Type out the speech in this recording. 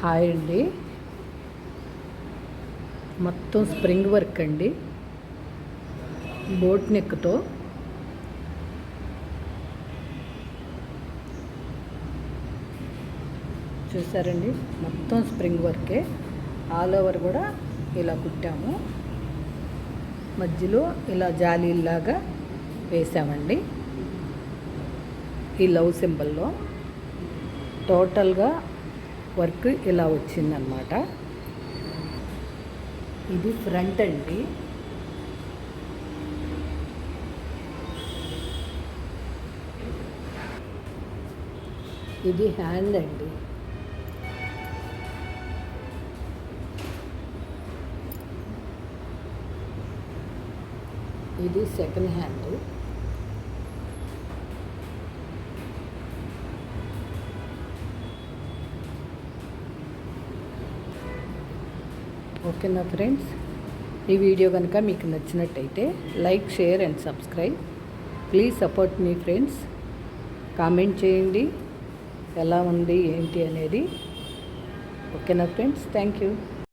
Hi అండి. మొత్తం spring work అండి, బోట్ నెక్తో. చూసారండి, మొత్తం స్ప్రింగ్ వర్కే. ఆల్ ఓవర్ కూడా ఇలా కుట్టాము, మధ్యలో ఇలా జాలీలాగా వేసామండి ఈ లవ్ సింబల్లో. టోటల్గా వర్క్ ఇలా వచ్చిందనమాట. ఇది ఫ్రంట్ అండి. ఇది హ్యాండ్ అండి. ఇది సెకండ్ హ్యాండ్. ఓకేనా ఫ్రెండ్స్, ఈ వీడియో కనుక మీకు నచ్చినట్టయితే like, share and subscribe. Please support me friends. Comment చేయండి ఎలా ఉంది ఏంటి అనేది. ఓకేనా ఫ్రెండ్స్, థ్యాంక్ యూ.